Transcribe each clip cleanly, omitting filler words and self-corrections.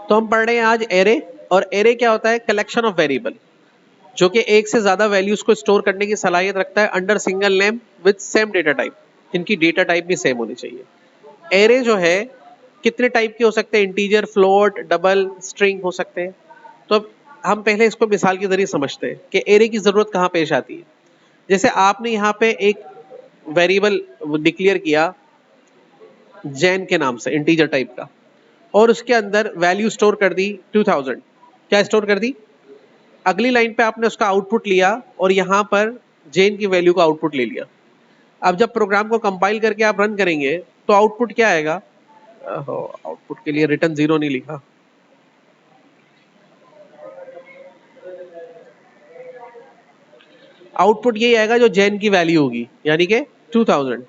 तो हम पढ़ रहे हैं आज एरे, और एरे क्या होता है? कलेक्शन ऑफ वेरिएबल जो कि एक से ज्यादा वैल्यूज को स्टोर करने की सलाहियत रखता है under single name with same data type. इनकी डेटा टाइप भी सेम होनी चाहिए। एरे जो है कितने टाइप के हो सकते हैं? इंटीजर, फ्लोट, डबल, स्ट्रिंग हो सकते हैं। तो अब हम पहले इसको मिसाल के जरिए समझते हैं कि एरे की जरूरत कहाँ पेश आती है। जैसे आपने यहाँ पे एक वेरिएबल डिक्लेयर किया जैन के नाम से, इंटीजर टाइप का, और उसके अंदर वैल्यू स्टोर कर दी 2000। क्या स्टोर कर दी? अगली लाइन पे आपने उसका आउटपुट लिया और यहां पर जैन की वैल्यू का आउटपुट ले लिया। अब जब प्रोग्राम को कंपाइल करके आप रन करेंगे तो आउटपुट क्या आएगा? आउटपुट के लिए रिटर्न 0 नहीं लिखा। आउटपुट यही आएगा जो जैन की वैल्यू होगी, यानी कि 2000।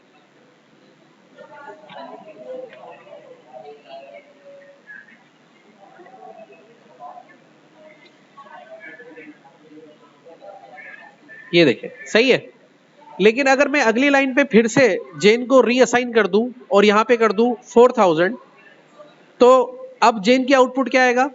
ये देखें, सही है। लेकिन अगर मैं अगली लाइन पे फिर से जैन को रीअसाइन कर दूं और यहां पे कर दूं 4000, तो अब जैन की आउटपुट क्या आएगा?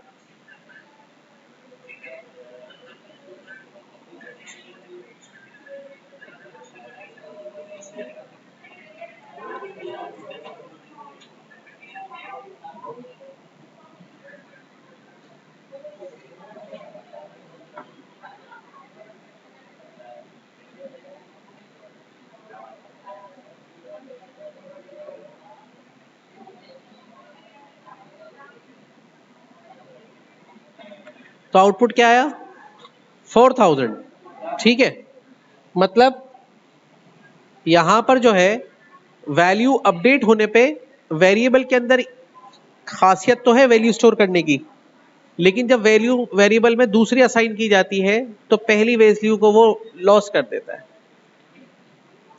तो आउटपुट क्या आया? 4000। ठीक है, मतलब यहां पर जो है वैल्यू अपडेट होने पे वेरिएबल के अंदर खासियत तो है वैल्यू स्टोर करने की, लेकिन जब वैल्यू वेरिएबल में दूसरी असाइन की जाती है तो पहली वैल्यू को वो लॉस कर देता है।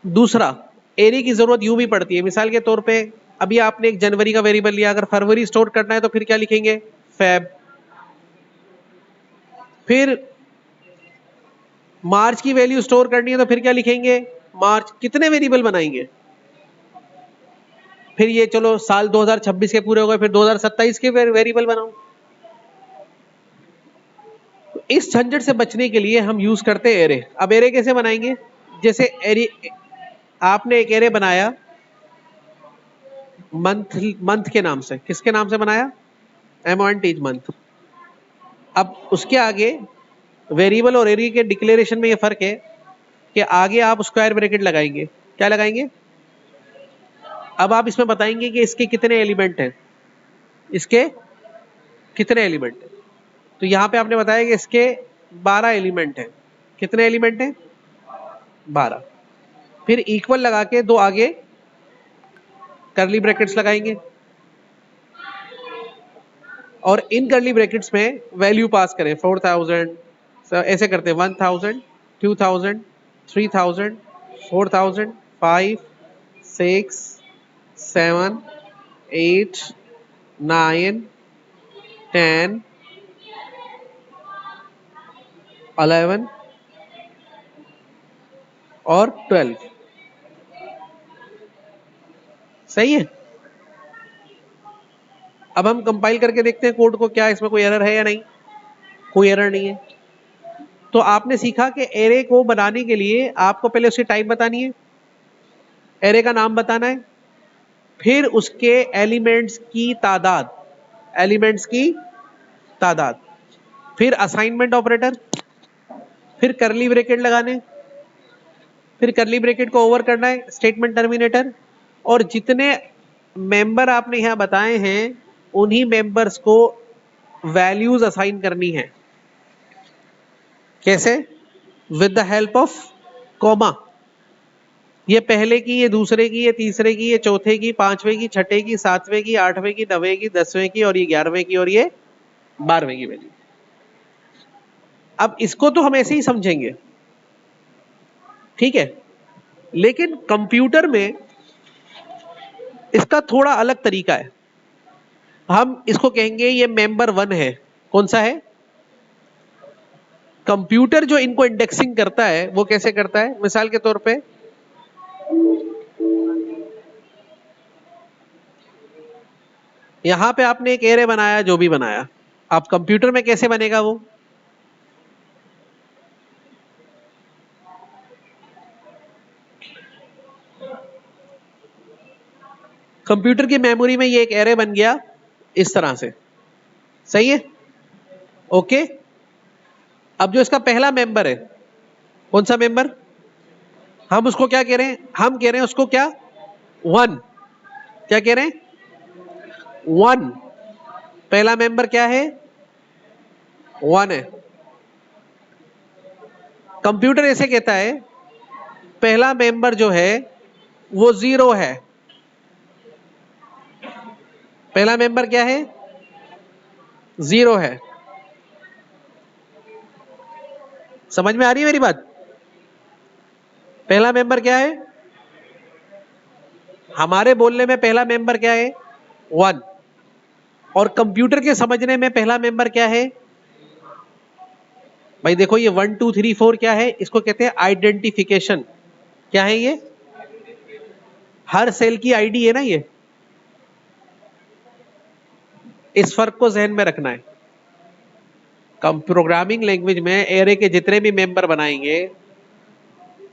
दूसरा, एरे की जरूरत यूं भी पड़ती है। मिसाल के तौर पे अभी आपने एक जनवरी का वेरिएबल लिया, अगर फरवरी स्टोर करना है तो फिर क्या लिखेंगे? फेब। फिर मार्च की वैल्यू स्टोर करनी है तो फिर क्या लिखेंगे? मार्च। कितने वेरिएबल बनाएंगे? फिर ये चलो साल 2026 के पूरे हो गए, फिर 2027 के वेरिएबल बनाओ। तो इस झंझट से बचने के लिए हम यूज करते हैं एरे। अब एरे कैसे बनाएंगे? जैसे एरे, आपने एक एरे बनाया मंथ, मंथ के नाम से। किसके नाम से बनाया? एमॉन्टेज मंथ। अब उसके आगे वेरिएबल और एरे के डिक्लेरेशन में ये फर्क है कि आगे आप स्क्वायर ब्रैकेट लगाएंगे। क्या लगाएंगे? अब आप इसमें बताएंगे कि इसके कितने एलिमेंट हैं, इसके कितने एलिमेंट हैं। तो यहां पे आपने बताया कि इसके 12 एलिमेंट हैं। कितने एलिमेंट हैं? 12। फिर इक्वल लगा के दो आगे करली ब्रैकेट्स लगाएंगे और इन करली ब्रैकेट्स में वैल्यू पास करें। 4000 ऐसे करते हैं, 1000, 2000, 3000, 4000, 5, 6, 7, 8, 9, 10, 11 और 12। सही है। अब हम कंपाइल करके देखते हैं कोड को, क्या इसमें कोई एरर है या नहीं। कोई एरर नहीं है। तो आपने सीखा कि एरे को बनाने के लिए आपको पहले उसकी टाइप बतानी है, एरे का नाम बताना है, फिर उसके एलिमेंट्स की तादाद, एलिमेंट्स की तादाद, फिर असाइनमेंट ऑपरेटर, फिर करली ब्रैकेट लगाने, फिर करली ब्रैकेट को ओवर करना है, स्टेटमेंट टर्मिनेटर, और जितने मेंबर आपने यहां बताए हैं उन्हीं मेंबर्स को वैल्यूज असाइन करनी है। कैसे? With the help of comma. ये पहले की, ये दूसरे की, ये तीसरे की, ये चौथे की, पांचवें की, छठे की, सातवें की, आठवें की, नवें की, 10वें की, और ये 11वें की, और ये 12वें की वैल्यू। अब इसको तो हम ऐसे ही समझेंगे, ठीक है, लेकिन कंप्यूटर में इसका थोड़ा अलग तरीका है। हम इसको कहेंगे ये मेंबर 1 है। कौन सा है? कंप्यूटर जो इनको इंडेक्सिंग करता है वो कैसे करता है? मिसाल के तौर पे यहां पे आपने एक एरे बनाया, जो भी बनाया, अब कंप्यूटर में कैसे बनेगा वो? कंप्यूटर की मेमोरी में ये एक एरे बन गया इस तरह से, सही है? ओके। अब जो इसका पहला मेंबर है, कौन सा मेंबर? हम उसको क्या कह रहे हैं? हम कह रहे हैं उसको क्या? वन। क्या कह रहे हैं? वन। पहला मेंबर क्या है? वन है। कंप्यूटर ऐसे कहता है पहला मेंबर जो है वो जीरो है। पहला मेंबर क्या है? जीरो है। समझ में आ रही है मेरी बात? पहला मेंबर क्या है? हमारे बोलने में पहला मेंबर क्या है? वन। और कंप्यूटर के समझने में पहला मेंबर क्या है? भाई देखो, ये 1 2 3 4 क्या है? इसको कहते हैं आइडेंटिफिकेशन। क्या है ये? हर सेल की आईडी है ना ये। इस फर्क को जहन में रखना है। कम प्रोग्रामिंग लैंग्वेज में एरे के जितने भी मेंबर बनाएंगे,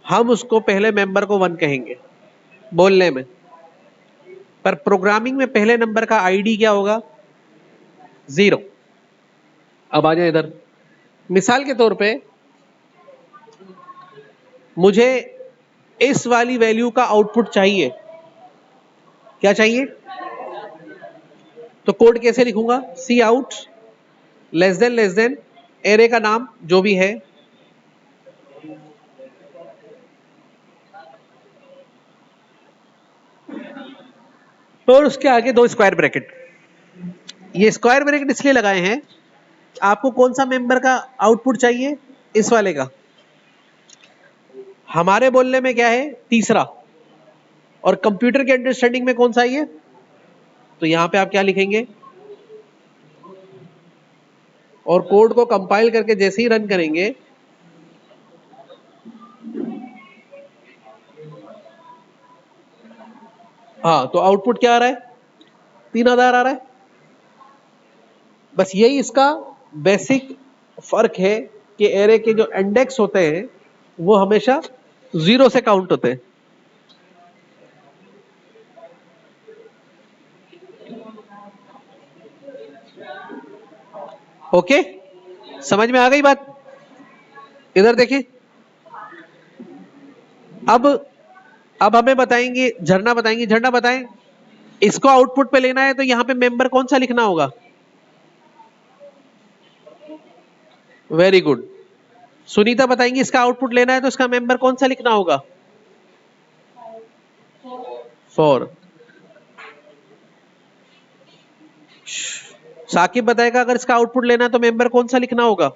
हम उसको पहले मेंबर को वन कहेंगे बोलने में, पर प्रोग्रामिंग में पहले नंबर का आईडी क्या होगा? जीरो। अब आ जाए इधर। मिसाल के तौर पे मुझे इस वाली वैल्यू का आउटपुट चाहिए। क्या चाहिए? तो कोड कैसे लिखूंगा? सी आउट लेस देन एरे का नाम जो भी है, और उसके आगे 2 स्क्वायर ब्रैकेट। ये स्क्वायर ब्रैकेट इसलिए लगाए हैं, आपको कौन सा मेंबर का आउटपुट चाहिए? इस वाले का। हमारे बोलने में क्या है? तीसरा। और कंप्यूटर के अंडरस्टैंडिंग में कौन सा है ये? तो यहां पे आप क्या लिखेंगे? और कोड को कंपाइल करके जैसे ही रन करेंगे, हाँ, तो आउटपुट क्या आ रहा है? 3000 आ रहा है। बस यही इसका बेसिक फर्क है कि एरे के जो इंडेक्स होते हैं वो हमेशा जीरो से काउंट होते हैं। ओके, समझ में आ गई बात? इधर देखिए। अब अब हमें बताएंगे, झरना बताएंगे। झरना बताएं, इसको आउटपुट पे लेना है तो यहां पे मेंबर कौन सा लिखना होगा? Very good. सुनीता बताएंगी, इसका आउटपुट लेना है तो इसका मेंबर कौन सा लिखना होगा? 4। साकिब बताएगा, अगर इसका आउटपुट लेना है तो मेंबर कौन सा लिखना होगा?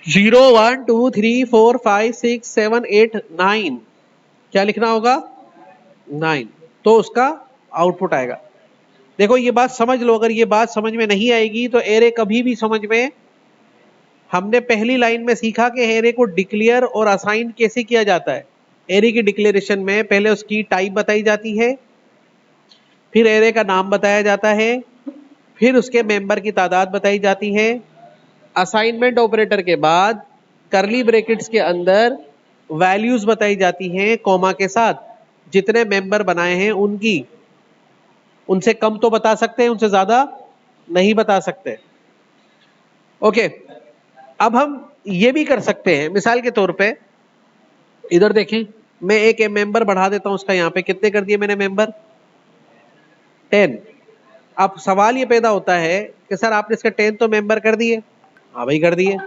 0 1 2 3 4 5 6 7 8 9। क्या लिखना होगा? 9। तो उसका आउटपुट आएगा। देखो, ये बात समझ लो। अगर ये बात समझ में नहीं आएगी तो एरे कभी भी समझ में, हमने पहली लाइन में सीखा कि एरे को डिक्लेयर और असाइन कैसे किया जाता है। एरे की डिक्लेरेशन में पहले उसकी टाइप बताई जाती है, फिर एरे का नाम बताया जाता है, फिर उसके मेंबर की तादाद बताई जाती है। असाइनमेंट ऑपरेटर के बाद करली ब्रैकेट्स के अंदर वैल्यूज बताई जाती हैं कॉमा के साथ, जितने मेंबर बनाए हैं उनकी। उनसे कम तो बता सकते हैं, उनसे ज्यादा नहीं बता सकते। ओके। अब हम ये भी कर सकते हैं, मिसाल के तौर पे इधर देखें, मैं एक मेंबर बढ़ा देता हूं उसका। यहां पे कितने कर दिए मैंने मेंबर? 10। अब सवाल ये पैदा होता है कि सर आपने इसका 10 तो मेंबर कर दिए। हाँ भाई, कर दिए,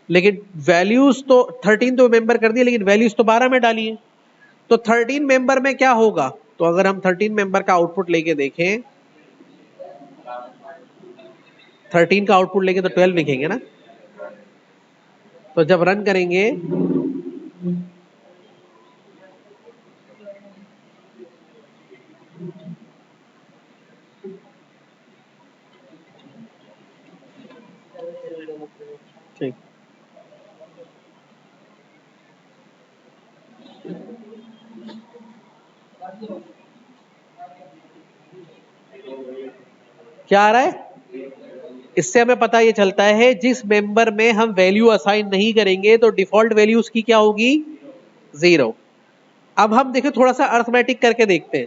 लेकिन वैल्यूज तो 13 तो मेंबर कर दिए, लेकिन वैल्यूज तो 12 में डाली है। तो 13 मेंबर में क्या होगा? तो अगर हम 13 मेंबर का आउटपुट लेके देखें, 13 का आउटपुट लेके तो 12 लिखेंगे ना। तो जब रन करेंगे, ठीक, क्या आ रहा है? इससे हमें पता ये चलता है जिस मेंबर में हम वैल्यू असाइन नहीं करेंगे तो डिफॉल्ट वैल्यू उसकी क्या होगी? 0। अब हम देखो थोड़ा सा अर्थमेटिक करके देखते हैं।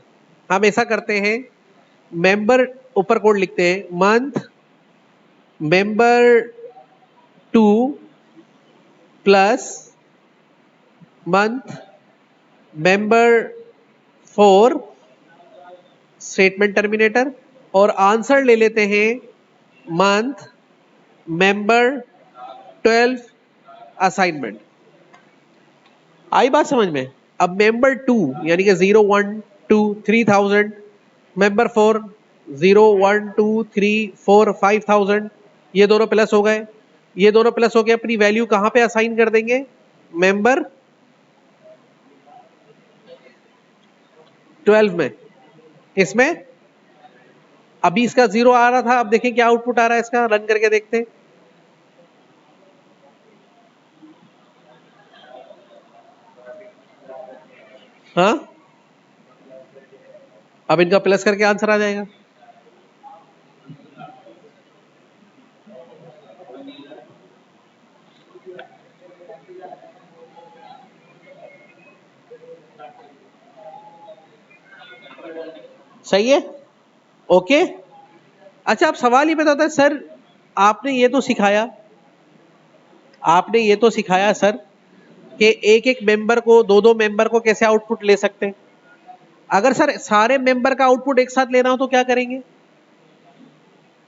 हम ऐसा करते हैं, मेंबर ऊपर कोड लिखते हैं, month member 2 plus month member 4 statement terminator, और आंसर ले लेते हैं मंथ मेंबर 12 असाइनमेंट। आई बात समझ में? अब मेंबर 2 यानी कि 0 1 2 3000, मेंबर 4 0 1 2 3 4 5000, ये दोनों प्लस हो गए, ये दोनों प्लस हो गए। अपनी वैल्यू कहां पे असाइन कर देंगे? मेंबर 12 में। इसमें अभी इसका 0 आ रहा था, अब देखें क्या आउटपुट आ रहा है इसका, रन करके देखते हैं। हाँ, अब इनका प्लस करके आंसर आ जाएगा। सही है? ओके। अच्छा, अब सवाल ये बताता है सर, आपने ये तो सिखाया, आपने ये तो सिखाया सर कि एक एक मेंबर को, दो दो मेंबर को कैसे आउटपुट ले सकते हैं। अगर सर सारे मेंबर का आउटपुट एक साथ लेना हो तो क्या करेंगे?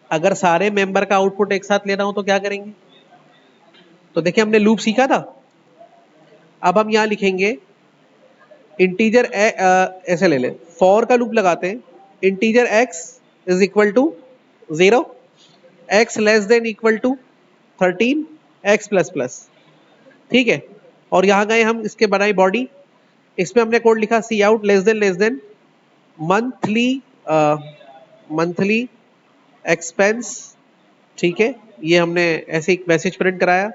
अगर सारे मेंबर का आउटपुट एक साथ लेना हो तो क्या करेंगे? तो देखिए हमने लूप सीखा था। अब हम यहां लिखेंगे इंटीजर, ऐसे ले ले, फॉर का लूप लगाते हैं, integer x is equal to 0, x less than equal to 13, x plus plus. ठीक है, और यहां गए हम, इसके बनाई बॉडी, इसमें हमने कोड लिखा C out less than monthly, monthly expense. ठीक है, ये हमने ऐसे एक मैसेज प्रिंट कराया,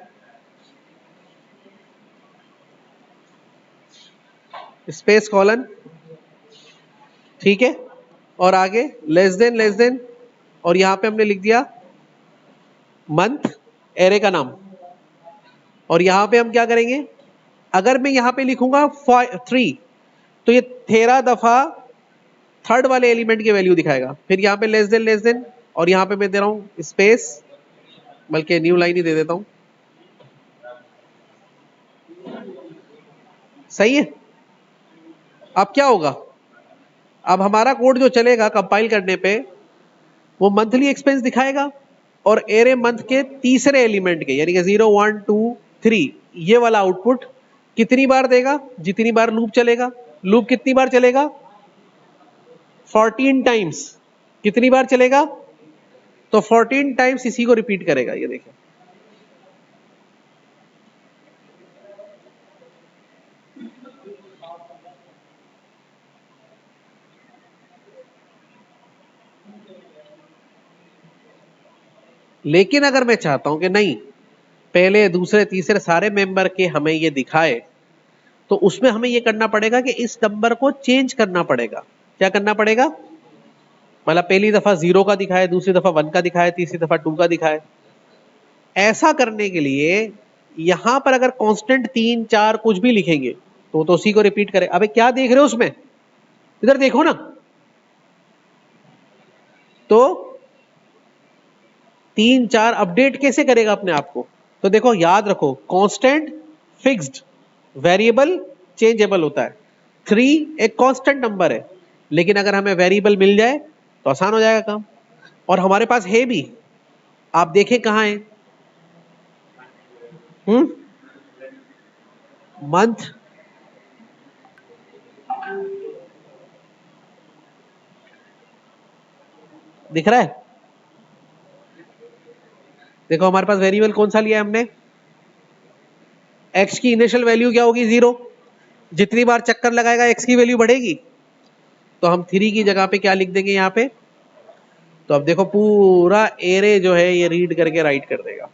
स्पेस कॉलन। ठीक है, और आगे लेस देन, और यहां पे हमने लिख दिया मंथ, एरे का नाम। और यहां पे हम क्या करेंगे, अगर मैं यहां पे लिखूंगा 3 तो ये 13 दफा थर्ड वाले एलिमेंट की वैल्यू दिखाएगा। फिर यहां पे लेस देन, और यहां पे मैं दे रहा हूं स्पेस, बल्कि न्यू लाइन ही दे देता हूं। सही है? अब क्या होगा, अब हमारा कोड जो चलेगा कंपाइल करने पे, वो मंथली एक्सपेंस दिखाएगा, और एरे मंथ के तीसरे एलिमेंट के यानी कि 0 1 2 3 ये वाला आउटपुट कितनी बार देगा? जितनी बार लूप चलेगा। लूप कितनी बार चलेगा? 14 टाइम्स। कितनी बार चलेगा? तो 14 टाइम्स इसी को रिपीट करेगा। ये देखिए, लेकिन अगर मैं चाहता हूं कि नहीं, पहले दूसरे तीसरे सारे मेंबर के हमें ये दिखाए, तो उसमें हमें ये करना पड़ेगा कि इस नंबर को चेंज करना पड़ेगा। क्या करना पड़ेगा? मतलब पहली दफा 0 का दिखाए, दूसरी दफा 1 का दिखाए, तीसरी दफा 2 का दिखाए। ऐसा करने के लिए यहां पर अगर कांस्टेंट 3 4 कुछ भी लिखेंगे तो उसी को रिपीट करें। अबे क्या देख रहे हो उसमें, इधर देखो ना। तो 3 4 अपडेट कैसे करेगा अपने आप को? तो देखो, याद रखो, कांस्टेंट फिक्स्ड, वेरिएबल चेंजेबल होता है। 3 एक कांस्टेंट नंबर है, लेकिन अगर हमें वेरिएबल मिल जाए तो आसान हो जाएगा काम। और हमारे पास है भी, आप देखें कहां है। मंथ, दिख रहा है? देखो हमारे पास वेरिएबल कौन सा लिया है हमने, एक्स की इनिशियल वैल्यू क्या होगी? 0। जितनी बार चक्कर लगाएगा एक्स की वैल्यू बढ़ेगी, तो हम 3 की जगह पे क्या लिख देंगे यहां पे? तो अब देखो पूरा एरे जो है ये रीड करके राइट कर देगा।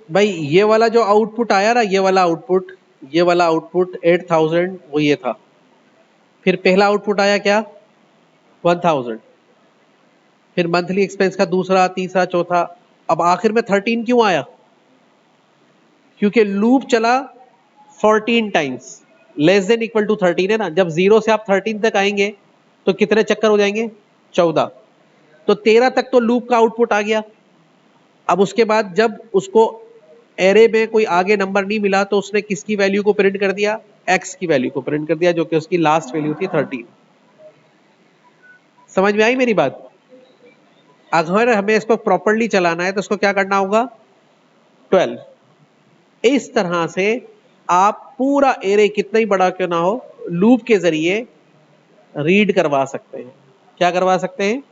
भाई ये वाला जो आउटपुट आया ना, ये वाला आउटपुट 8000 वो ये था। फिर पहला आउटपुट आया क्या, 1000। फिर मंथली एक्सपेंस का दूसरा, तीसरा, चौथा। अब आखिर में 13 क्यों आया? क्योंकि लूप चला 14 times, less than equal to 13 है ना। जब 0 से आप 13 तक आएंगे तो कितने चक्कर हो जाएंगे, 14। तो 13 तक तो लूप का आउटपुट आ गया। अब उसके बाद जब उसको एरे में कोई आगे नंबर नहीं मिला तो उसने किसकी वैल्यू को प्रिंट कर दिया, एक्स की वैल्यू को प्रिंट कर दिया, जो कि उसकी लास्ट वैल्यू थी 13। समझ में आई मेरी बात? अगर हमें इसको प्रॉपरली चलाना है तो इसको क्या करना होगा, 12। इस तरह से आप पूरा एरे कितना ही बड़ा क्यों ना हो, लूप के जरिए रीड करवा सकते हैं। क्या करवा सकते हैं?